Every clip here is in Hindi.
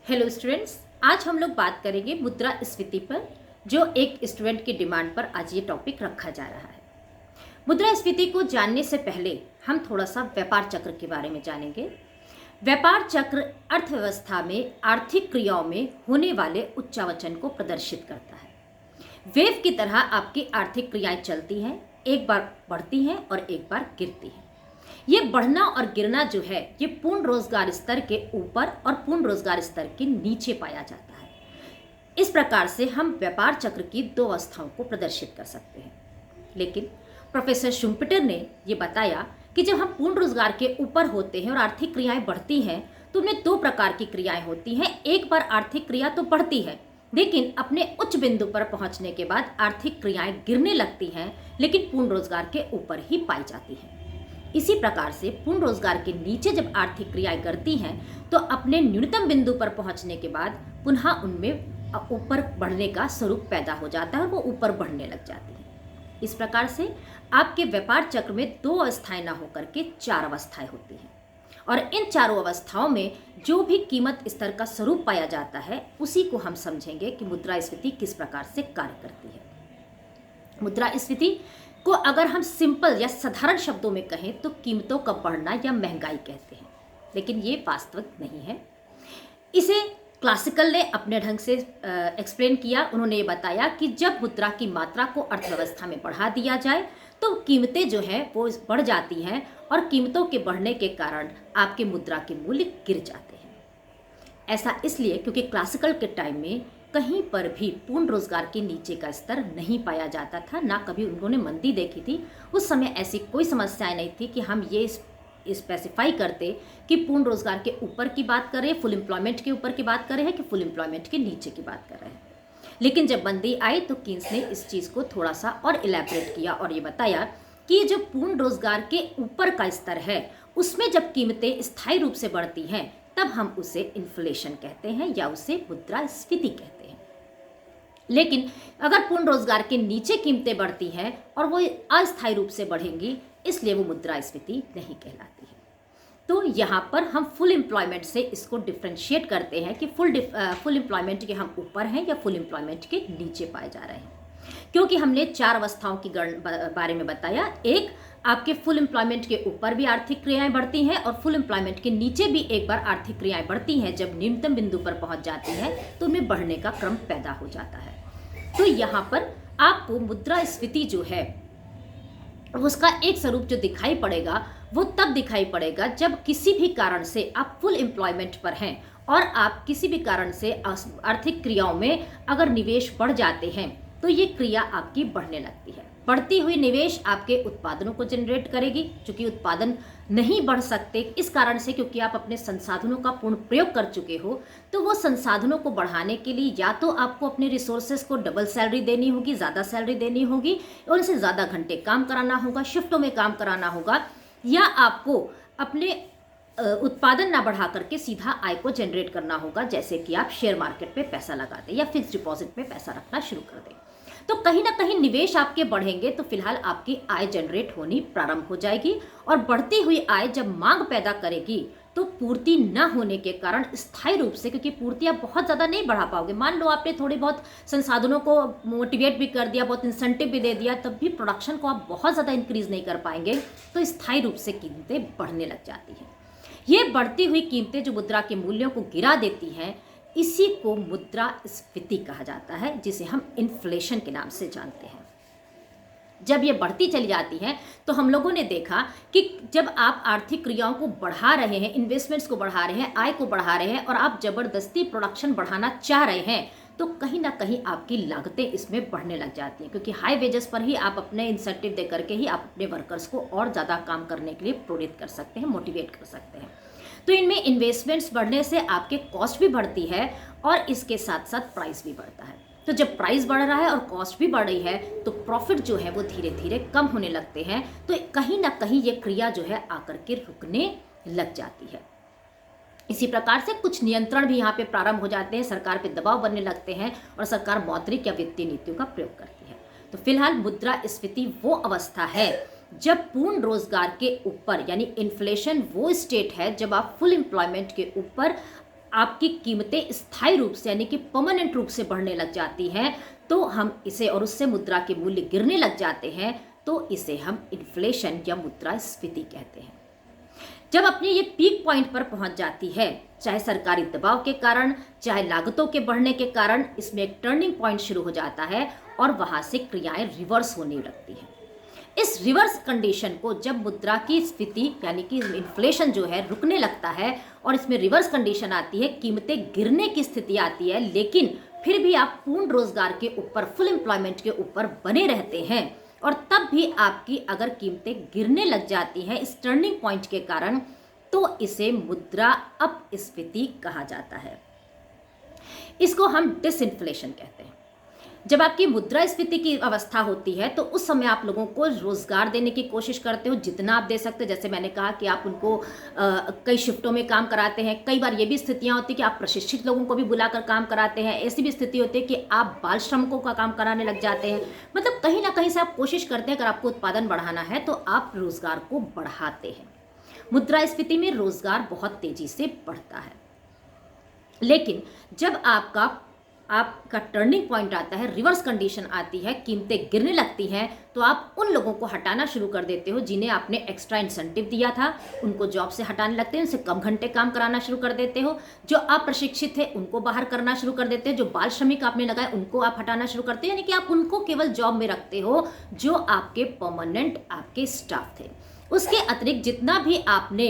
हेलो स्टूडेंट्स, आज हम लोग बात करेंगे मुद्रास्फीति पर, जो एक स्टूडेंट की डिमांड पर आज ये टॉपिक रखा जा रहा है। मुद्रास्फीति को जानने से पहले हम थोड़ा सा व्यापार चक्र के बारे में जानेंगे। व्यापार चक्र अर्थव्यवस्था में आर्थिक क्रियाओं में होने वाले उच्चावचन को प्रदर्शित करता है। वेव की तरह आपकी आर्थिक क्रियाएं चलती हैं, एक बार बढ़ती हैं और एक बार गिरती हैं। ये बढ़ना और गिरना जो है, ये पूर्ण रोजगार स्तर के ऊपर और पूर्ण रोजगार स्तर के नीचे पाया जाता है। इस प्रकार से हम व्यापार चक्र की दो अवस्थाओं को प्रदर्शित कर सकते हैं। लेकिन प्रोफेसर शुम्पेटर ने ये बताया कि जब हम पूर्ण रोजगार के ऊपर होते हैं और आर्थिक क्रियाएं बढ़ती हैं, तो उनमें दो प्रकार की क्रियाएं होती हैं। एक बार आर्थिक क्रिया तो बढ़ती है, लेकिन अपने उच्च बिंदु पर पहुंचने के बाद आर्थिक क्रियाएं गिरने लगती हैं, लेकिन पूर्ण रोजगार के ऊपर ही पाई जाती हैं। इसी प्रकार से पूर्ण रोजगार के नीचे जब आर्थिक क्रियाएं करती हैं, तो अपने न्यूनतम बिंदु पर पहुंचने के बाद पुनः उनमें ऊपर बढ़ने का स्वरूप पैदा हो जाता है और वो ऊपर बढ़ने लग जाती है। इस प्रकार से आपके व्यापार चक्र में दो अवस्थाएं ना होकर के चार अवस्थाएं होती हैं, और इन चारों अवस्थाओं में जो भी कीमत स्तर का स्वरूप पाया जाता है, उसी को हम समझेंगे कि मुद्रास्फीति किस प्रकार से कार्य करती है। मुद्रास्फीति को अगर हम सिंपल या साधारण शब्दों में कहें तो कीमतों का बढ़ना या महंगाई कहते हैं, लेकिन ये वास्तविक नहीं है। इसे क्लासिकल ने अपने ढंग से एक्सप्लेन किया। उन्होंने ये बताया कि जब मुद्रा की मात्रा को अर्थव्यवस्था में बढ़ा दिया जाए तो कीमतें जो है वो बढ़ जाती हैं, और कीमतों के बढ़ने के कारण आपके मुद्रा के मूल्य गिर जाते हैं। ऐसा इसलिए क्योंकि क्लासिकल के टाइम में कहीं पर भी पूर्ण रोजगार के नीचे का स्तर नहीं पाया जाता था, ना कभी उन्होंने मंदी देखी थी। उस समय ऐसी कोई समस्याएं नहीं थी कि हम ये स्पेसिफाई करते कि पूर्ण रोजगार के ऊपर की बात कर रहे हैं, फुल एम्प्लॉयमेंट के ऊपर की बात कर रहे हैं कि फुल एम्प्लॉयमेंट के नीचे की बात कर रहे हैं। लेकिन जब मंदी आई तो कीन्स ने इस चीज़ को थोड़ा सा और इलेबोरेट किया और ये बताया कि जो पूर्ण रोजगार के ऊपर का स्तर है, उसमें जब कीमतें स्थायी रूप से बढ़ती हैं, तब हम उसे इन्फ्लेशन कहते हैं या उसे मुद्रास्फीति कहते हैं। लेकिन अगर पूर्ण रोजगार के नीचे कीमतें बढ़ती हैं और वो अस्थायी रूप से बढ़ेंगी, इसलिए वो मुद्रास्फीति नहीं कहलाती है। तो यहाँ पर हम फुल एम्प्लॉयमेंट से इसको डिफ्रेंशिएट करते हैं कि फुल एम्प्लॉयमेंट के हम ऊपर हैं या फुल एम्प्लॉयमेंट के नीचे पाए जा रहे हैं, क्योंकि हमने चार अवस्थाओं की बारे में बताया। एक, आपके फुल एम्प्लॉयमेंट के ऊपर भी आर्थिक क्रियाएं बढ़ती हैं और फुल एम्प्लॉयमेंट के नीचे भी एक बार आर्थिक क्रियाएं बढ़ती हैं। जब न्यूनतम बिंदु पर पहुंच जाती हैं तो उनमें बढ़ने का क्रम पैदा हो जाता है। तो यहाँ पर आपको मुद्रास्फीति जो है उसका एक स्वरूप जो दिखाई पड़ेगा, वो तब दिखाई पड़ेगा जब किसी भी कारण से आप फुल एम्प्लॉयमेंट पर हैं और आप किसी भी कारण से आर्थिक क्रियाओं में अगर निवेश बढ़ जाते हैं, तो ये क्रिया आपकी बढ़ने लगती है। बढ़ती हुई निवेश आपके उत्पादनों को जनरेट करेगी, क्योंकि उत्पादन नहीं बढ़ सकते इस कारण से क्योंकि आप अपने संसाधनों का पूर्ण प्रयोग कर चुके हो। तो वो संसाधनों को बढ़ाने के लिए या तो आपको अपने रिसोर्सेज को डबल सैलरी देनी होगी, ज़्यादा सैलरी देनी होगी, उनसे ज़्यादा घंटे काम कराना होगा, शिफ्टों में काम कराना होगा, या आपको अपने उत्पादन ना बढ़ा करके सीधा आय को जनरेट करना होगा, जैसे कि आप शेयर मार्केट पे पैसा लगा दें या फिक्स डिपॉजिट में पैसा रखना शुरू कर दें। तो कहीं ना कहीं निवेश आपके बढ़ेंगे तो फिलहाल आपकी आय जनरेट होनी प्रारंभ हो जाएगी, और बढ़ती हुई आय जब मांग पैदा करेगी तो पूर्ति न होने के कारण स्थायी रूप से, क्योंकि पूर्ति आप बहुत ज़्यादा नहीं बढ़ा पाओगे, मान लो आपने थोड़ी बहुत संसाधनों को मोटिवेट भी कर दिया, बहुत इंसेंटिव भी दे दिया, तब भी प्रोडक्शन को आप बहुत ज़्यादा इंक्रीज नहीं कर पाएंगे, तो स्थायी रूप से कीमतें बढ़ने लग जाती हैं। ये बढ़ती हुई कीमतें जो मुद्रा के मूल्यों को गिरा देती हैं, इसी को मुद्रास्फीति कहा जाता है, जिसे हम इन्फ्लेशन के नाम से जानते हैं। जब ये बढ़ती चली जाती है तो हम लोगों ने देखा कि जब आप आर्थिक क्रियाओं को बढ़ा रहे हैं, इन्वेस्टमेंट्स को बढ़ा रहे हैं, आय को बढ़ा रहे हैं, और आप जबरदस्ती प्रोडक्शन बढ़ाना चाह रहे हैं, तो कहीं ना कहीं आपकी लागतें इसमें बढ़ने लग जाती हैं, क्योंकि हाई वेजेस पर ही आप अपने इंसेंटिव दे करके ही आप अपने वर्कर्स को और ज़्यादा काम करने के लिए प्रेरित कर सकते हैं, मोटिवेट कर सकते हैं। तो इनमें इन्वेस्टमेंट्स बढ़ने से आपके कॉस्ट भी बढ़ती है और इसके साथ साथ प्राइस भी बढ़ता है। तो जब प्राइस बढ़ रहा है और कॉस्ट भी बढ़ रही है तो प्रॉफिट जो है वो धीरे धीरे कम होने लगते हैं। तो कहीं ना कहीं ये क्रिया जो है आकर के रुकने लग जाती है। इसी प्रकार से कुछ नियंत्रण भी यहाँ पे प्रारंभ हो जाते हैं, सरकार पे दबाव बनने लगते हैं और सरकार मौद्रिक या वित्तीय नीतियों का प्रयोग करती है। तो फिलहाल मुद्रास्फीति वो अवस्था है जब पूर्ण रोजगार के ऊपर, यानी इन्फ्लेशन वो स्टेट है जब आप फुल एम्प्लॉयमेंट के ऊपर आपकी कीमतें स्थायी रूप से यानी कि परमानेंट रूप से बढ़ने लग जाती हैं तो हम इसे, और उससे मुद्रा के मूल्य गिरने लग जाते हैं तो इसे हम इन्फ्लेशन या मुद्रास्फीति कहते हैं। जब अपने ये पीक पॉइंट पर पहुंच जाती है, चाहे सरकारी दबाव के कारण, चाहे लागतों के बढ़ने के कारण, इसमें एक टर्निंग पॉइंट शुरू हो जाता है और वहां से क्रियाएं रिवर्स होने लगती हैं। इस रिवर्स कंडीशन को जब मुद्रा की स्फीति यानी कि इन्फ्लेशन जो है रुकने लगता है और इसमें रिवर्स कंडीशन आती है, कीमतें गिरने की स्थिति आती है, लेकिन फिर भी आप पूर्ण रोजगार के ऊपर, फुल एम्प्लॉयमेंट के ऊपर बने रहते हैं और तब भी आपकी अगर कीमतें गिरने लग जाती हैं इस टर्निंग पॉइंट के कारण, तो इसे मुद्रा अपस्फीति कहा जाता है। इसको हम डिसइन्फ्लेशन कहते हैं। जब आपकी मुद्रास्फीति की अवस्था होती है तो उस समय आप लोगों को रोजगार देने की कोशिश करते हो जितना आप दे सकते हो। जैसे मैंने कहा कि आप उनको कई शिफ्टों में काम कराते हैं। कई बार ये भी स्थितियां होती है कि आप प्रशिक्षित लोगों को भी बुलाकर काम कराते हैं। ऐसी भी स्थिति होती है कि आप बाल श्रमिकों का काम कराने लग जाते हैं। मतलब कहीं ना कहीं से आप कोशिश करते हैं, अगर आपको उत्पादन बढ़ाना है तो आप रोजगार को बढ़ाते हैं। मुद्रास्फीति में रोजगार बहुत तेजी से बढ़ता है, लेकिन जब आपका टर्निंग पॉइंट आता है, रिवर्स कंडीशन आती है, कीमतें गिरने लगती हैं, तो आप उन लोगों को हटाना शुरू कर देते हो जिन्हें आपने एक्स्ट्रा इंसेंटिव दिया था, उनको जॉब से हटाने लगते हैं, उनसे कम घंटे काम कराना शुरू कर देते हो। जो अप्रशिक्षित है उनको बाहर करना शुरू कर देते हो। जो बाल श्रमिक आपने लगाए उनको आप हटाना शुरू करते हो, यानी कि आप उनको केवल जॉब में रखते हो जो आपके परमानेंट आपके स्टाफ थे। उसके अतिरिक्त जितना भी आपने,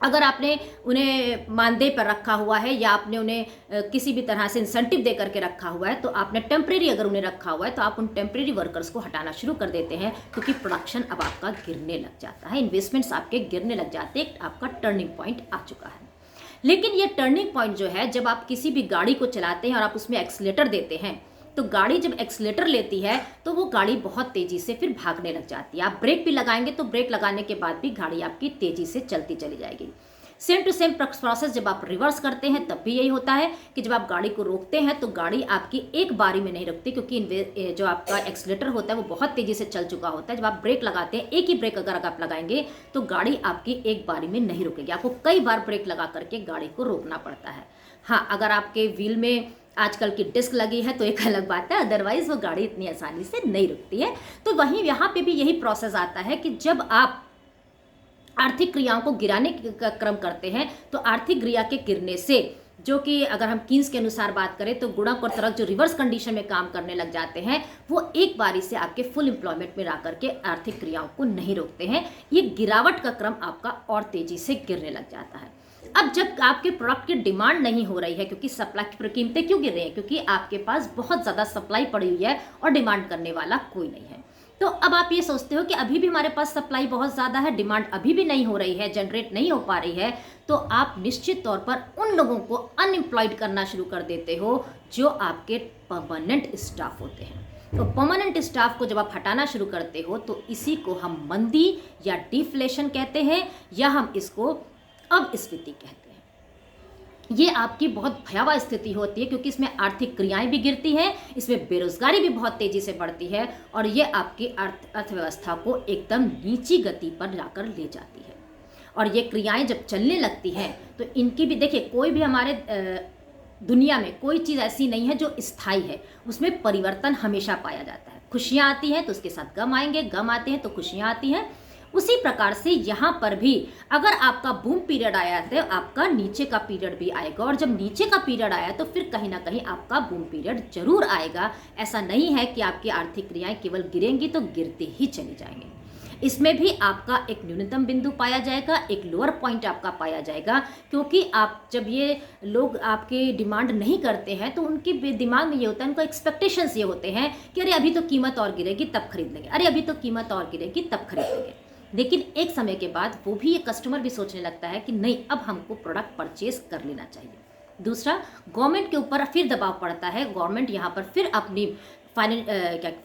अगर आपने उन्हें मानदेय पर रखा हुआ है या आपने उन्हें किसी भी तरह से इंसेंटिव दे करके रखा हुआ है, तो आपने टेम्परेरी अगर उन्हें रखा हुआ है तो आप उन टेम्परेरी वर्कर्स को हटाना शुरू कर देते हैं, क्योंकि प्रोडक्शन अब आपका गिरने लग जाता है, इन्वेस्टमेंट्स आपके गिरने लग जाते हैं, आपका टर्निंग पॉइंट आ चुका है। लेकिन ये टर्निंग पॉइंट जो है, जब आप किसी भी गाड़ी को चलाते हैं और आप उसमें एक्सीलेटर देते हैं, तो गाड़ी जब एक्सीलेटर लेती है तो वो गाड़ी बहुत तेजी से फिर भागने लग जाती है। आप ब्रेक भी लगाएंगे तो ब्रेक लगाने के बाद भी गाड़ी आपकी तेजी से चलती चली जाएगी। सेम टू सेम प्रोसेस जब आप रिवर्स करते हैं तब भी यही होता है कि जब आप गाड़ी को रोकते हैं तो गाड़ी आपकी एक बारी में नहीं रुकती, क्योंकि जो आपका एक्सीलेटर होता है वो बहुत तेजी से चल चुका होता है। जब आप ब्रेक लगाते हैं, एक ही ब्रेक अगर आप लगाएंगे तो गाड़ी आपकी एक बारी में नहीं रुकेगी, आपको कई बार ब्रेक लगा करके गाड़ी को रोकना पड़ता है। हाँ, अगर आपके व्हील में आजकल की डिस्क लगी है तो एक अलग बात है, अदरवाइज वो गाड़ी इतनी आसानी से नहीं रुकती है। तो वहीं यहाँ पे भी यही प्रोसेस आता है कि जब आप आर्थिक क्रियाओं को गिराने का क्रम करते हैं तो आर्थिक क्रिया के गिरने से, जो कि अगर हम कीन्स के अनुसार बात करें तो गुणक और तरक जो रिवर्स कंडीशन में काम करने लग जाते हैं, वो एक बारी से आपके फुल एम्प्लॉयमेंट में ला करके आर्थिक क्रियाओं को नहीं रोकते हैं। ये गिरावट का क्रम आपका और तेजी से गिरने लग जाता है। अब जब आपके प्रोडक्ट की डिमांड नहीं हो रही है, क्योंकि सप्लाई की कीमतें क्यों गिर रही हैं, क्योंकि आपके पास बहुत ज़्यादा सप्लाई पड़ी हुई है और डिमांड करने वाला कोई नहीं है। तो अब आप ये सोचते हो कि अभी भी हमारे पास सप्लाई बहुत ज़्यादा है, डिमांड अभी भी नहीं हो रही है, जनरेट नहीं हो पा रही है, तो आप निश्चित तौर पर उन लोगों को अनएम्प्लॉयड करना शुरू कर देते हो जो आपके परमानेंट स्टाफ होते हैं। तो परमानेंट स्टाफ को जब आप हटाना शुरू करते हो तो इसी को हम मंदी या डिफ्लेशन कहते हैं, या हम इसको अपस्फीति कहते हैं। ये आपकी बहुत भयावह स्थिति होती है, क्योंकि इसमें आर्थिक क्रियाएं भी गिरती हैं, इसमें बेरोजगारी भी बहुत तेजी से बढ़ती है और ये आपकी अर्थव्यवस्था को एकदम नीची गति पर लाकर ले जाती है। और ये क्रियाएं जब चलने लगती हैं तो इनकी भी देखिए, कोई भी हमारे दुनिया में कोई चीज़ ऐसी नहीं है जो स्थायी है, उसमें परिवर्तन हमेशा पाया जाता है। खुशियाँ आती हैं तो उसके साथ गम आएंगे, गम आते हैं तो खुशियाँ आती हैं। उसी प्रकार से यहाँ पर भी अगर आपका बूम पीरियड आया है तो आपका नीचे का पीरियड भी आएगा, और जब नीचे का पीरियड आया तो फिर कहीं ना कहीं आपका बूम पीरियड जरूर आएगा। ऐसा नहीं है कि आपकी आर्थिक क्रियाएं केवल गिरेंगी तो गिरते ही चली जाएंगे। इसमें भी आपका एक न्यूनतम बिंदु पाया जाएगा, एक लोअर पॉइंट आपका पाया जाएगा, क्योंकि आप जब ये लोग आपके डिमांड नहीं करते हैं तो उनके दिमाग में ये होता है, उनको एक्सपेक्टेशंस ये होते हैं कि अरे अभी तो कीमत और गिरेगी तब खरीद लेंगे, अरे अभी तो कीमत और गिरेगी तब खरीद लेंगे। लेकिन एक समय के बाद वो भी, ये कस्टमर भी सोचने लगता है कि नहीं, अब हमको प्रोडक्ट परचेज कर लेना चाहिए। दूसरा, गवर्नमेंट के ऊपर फिर दबाव पड़ता है। गवर्नमेंट यहाँ पर फिर अपनी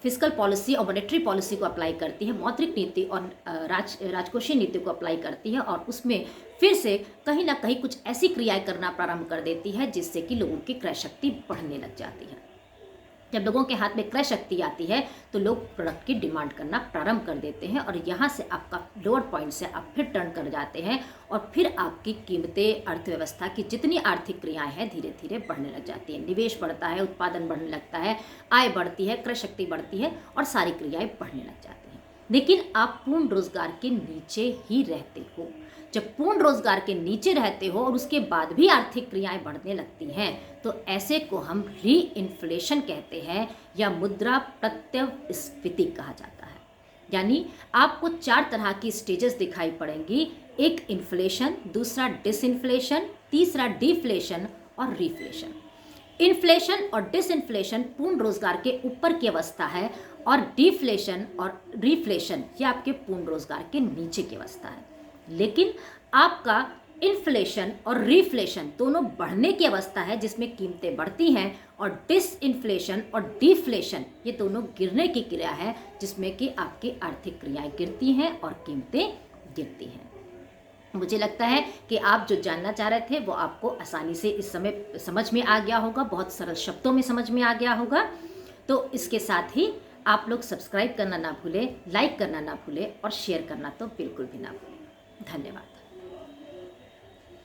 फिस्कल पॉलिसी और मॉनेटरी पॉलिसी को अप्लाई करती है, मौद्रिक नीति और राजकोषीय नीति को अप्लाई करती है, और उसमें फिर से कहीं ना कहीं कुछ ऐसी क्रियाएं करना प्रारंभ कर देती है जिससे कि लोगों की क्रय शक्ति बढ़ने लग जाती है। जब लोगों के हाथ में क्रय शक्ति आती है तो लोग प्रोडक्ट की डिमांड करना प्रारंभ कर देते हैं और यहाँ से आपका लोअर पॉइंट से आप फिर टर्न कर जाते हैं और फिर आपकी कीमतें, अर्थव्यवस्था की जितनी आर्थिक क्रियाएं हैं धीरे धीरे बढ़ने लग जाती हैं। निवेश बढ़ता है, उत्पादन बढ़ने लगता है, आय बढ़ती है, क्रय शक्ति बढ़ती है और सारी क्रियाएं बढ़ने लग जाती हैं। लेकिन आप पूर्ण रोजगार के नीचे ही रहते हो। जब पूर्ण रोजगार के नीचे रहते हो और उसके बाद भी आर्थिक क्रियाएं बढ़ने लगती हैं तो ऐसे को हम री इन्फ्लेशन कहते हैं या मुद्रा प्रत्यस्फीति कहा जाता है। यानी आपको 4 तरह की स्टेजेस दिखाई पड़ेंगी, एक इन्फ्लेशन, दूसरा डिसइन्फ्लेशन, तीसरा डिफ्लेशन और रिफ्लेशन। इन्फ्लेशन और डिसइन्फ्लेशन पूर्ण रोजगार के ऊपर की अवस्था है और डिफ्लेशन और रिफ्लेशन ये आपके पूर्ण रोजगार के नीचे की अवस्था है। लेकिन आपका इन्फ्लेशन और रिफ्लेशन दोनों बढ़ने की अवस्था है जिसमें कीमतें बढ़ती हैं और डिसइन्फ्लेशन और डिफ्लेशन ये दोनों गिरने की क्रिया है जिसमें कि आपकी आर्थिक क्रियाएं गिरती हैं और कीमतें गिरती हैं। मुझे लगता है कि आप जो जानना चाह रहे थे वो आपको आसानी से इस समय समझ में आ गया होगा, बहुत सरल शब्दों में समझ में आ गया होगा। तो इसके साथ ही आप लोग सब्सक्राइब करना ना भूलें, लाइक करना ना भूलें और शेयर करना तो बिल्कुल भी ना भूलें। धन्यवाद।